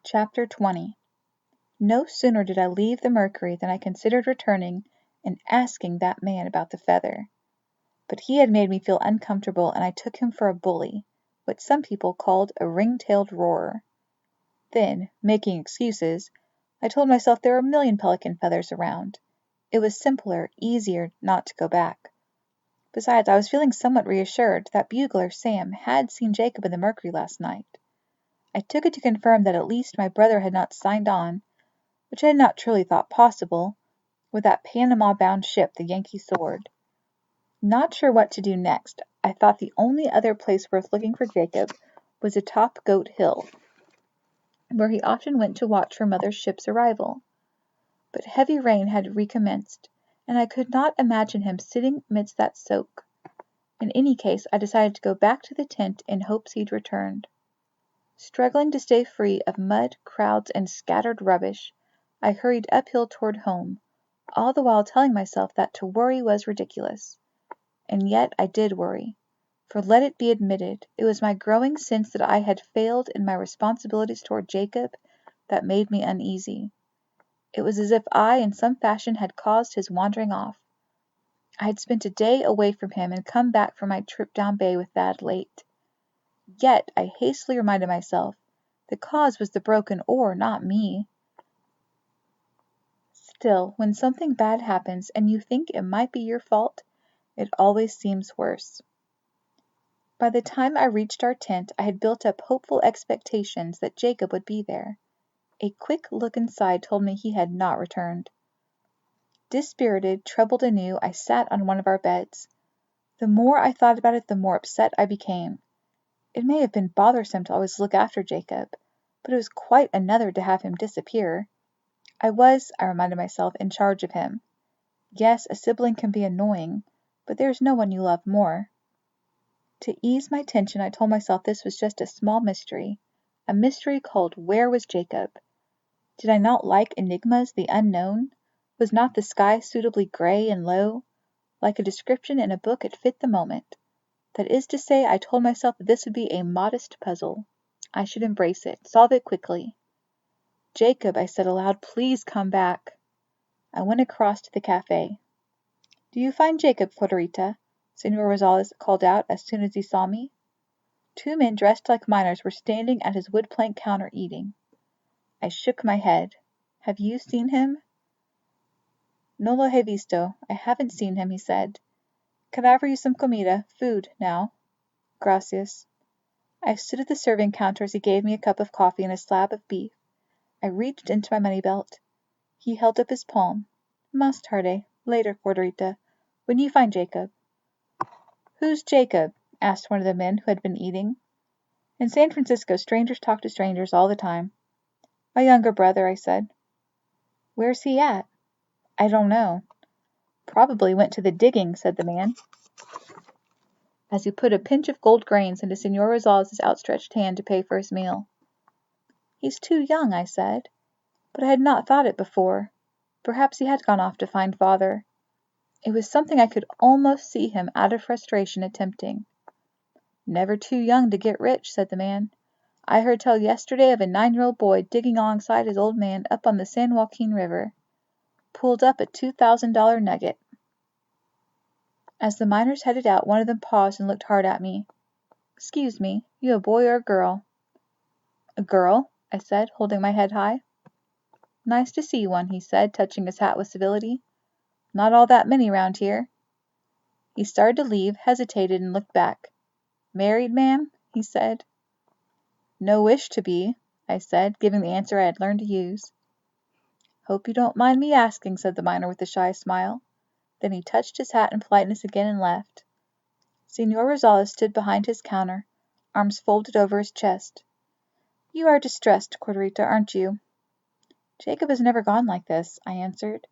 Chapter 20. No sooner did I leave the Mercury than I considered returning and asking that man about the feather. But he had made me feel uncomfortable, and I took him for a bully, what some people called a ring-tailed roarer. Then, making excuses, I told myself there were a million pelican feathers around. It was simpler, easier not to go back. Besides, I was feeling somewhat reassured that bugler Sam had seen Jacob in the Mercury last night. I took it to confirm that at least my brother had not signed on, which I had not truly thought possible, with that Panama-bound ship, the Yankee Sword. Not sure what to do next, I thought the only other place worth looking for Jacob was atop Goat Hill, where he often went to watch for Mother's ship's arrival. But heavy rain had recommenced, and I could not imagine him sitting amidst that soak. In any case, I decided to go back to the tent in hopes he'd returned. Struggling to stay free of mud, crowds, and scattered rubbish, I hurried uphill toward home, all the while telling myself that to worry was ridiculous. And yet I did worry, for let it be admitted, it was my growing sense that I had failed in my responsibilities toward Jacob that made me uneasy. It was as if I in some fashion had caused his wandering off. I had spent a day away from him and come back from my trip down bay with Thad late. Yet, I hastily reminded myself, the cause was the broken oar, not me. Still, when something bad happens and you think it might be your fault, it always seems worse. By the time I reached our tent, I had built up hopeful expectations that Jacob would be there. A quick look inside told me he had not returned. Dispirited, troubled anew, I sat on one of our beds. The more I thought about it, the more upset I became. It may have been bothersome to always look after Jacob, but it was quite another to have him disappear. I reminded myself, in charge of him. Yes, a sibling can be annoying, but there is no one you love more. To ease my tension, I told myself this was just a small mystery, a mystery called Where was Jacob? Did I not like enigmas, the unknown? Was not the sky suitably gray and low? Like a description in a book, it fit the moment. That is to say, I told myself that this would be a modest puzzle. I should embrace it, solve it quickly. Jacob, I said aloud, please come back. I went across to the cafe. Do you find Jacob, Corderita? Senor Rosales called out as soon as he saw me. Two men dressed like miners were standing at his wood plank counter eating. I shook my head. Have you seen him? No lo he visto. I haven't seen him, he said. Can I offer you some comida, food, now? Gracias. I stood at the serving counter as he gave me a cup of coffee and a slab of beef. I reached into my money belt. He held up his palm. Más tarde, later, Corderita, when you find Jacob. Who's Jacob? Asked one of the men who had been eating. In San Francisco, strangers talk to strangers all the time. My younger brother, I said. Where's he at? I don't know. Probably went to the digging, said the man, as he put a pinch of gold grains into Senor Rosales' outstretched hand to pay for his meal. He's too young, I said, but I had not thought it before. Perhaps he had gone off to find father. It was something I could almost see him out of frustration attempting. Never too young to get rich, said the man. I heard tell yesterday of a 9-year-old boy digging alongside his old man up on the San Joaquin River. Pulled up a $2,000 nugget. As the miners headed out, one of them paused and looked hard at me. Excuse me, you a boy or a girl? A girl, I said, holding my head high. Nice to see one, he said, touching his hat with civility. Not all that many round here. He started to leave, hesitated, and looked back. Married, ma'am? He said. No wish to be, I said, giving the answer I had learned to use. Hope you don't mind me asking, said the miner with a shy smile. Then he touched his hat in politeness again and left. Senor Rosales stood behind his counter, arms folded over his chest. You are distressed, Corderita, aren't you? Jacob has never gone like this, I answered.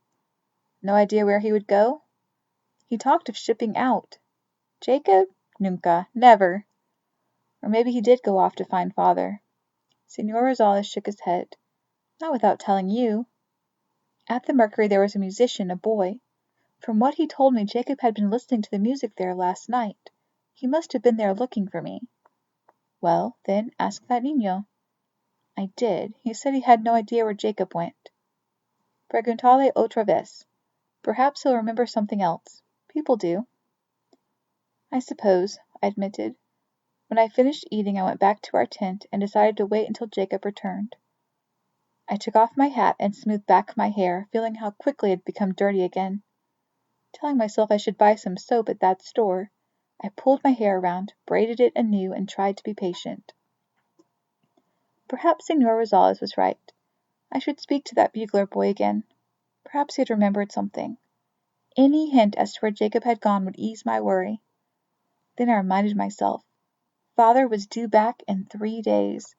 No idea where he would go? He talked of shipping out. Jacob? Nunca. Never. Or maybe he did go off to find father. Senor Rosales shook his head. Not without telling you. At the Mercury there was a musician, a boy. From what he told me, Jacob had been listening to the music there last night. He must have been there looking for me. Well, then, ask that niño. I did. He said he had no idea where Jacob went. Preguntale otra vez. Perhaps he'll remember something else. People do. I suppose, I admitted. When I finished eating, I went back to our tent and decided to wait until Jacob returned. I took off my hat and smoothed back my hair, feeling how quickly it had become dirty again. Telling myself I should buy some soap at that store, I pulled my hair around, braided it anew, and tried to be patient. Perhaps Señor Rosales was right. I should speak to that bugler boy again. Perhaps he had remembered something. Any hint as to where Jacob had gone would ease my worry. Then I reminded myself. Father was due back in 3 days.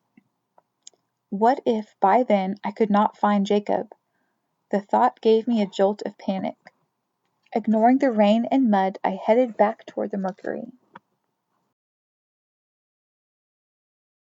What if by then I could not find Jacob? The thought gave me a jolt of panic. Ignoring the rain and mud, I headed back toward the Mercury.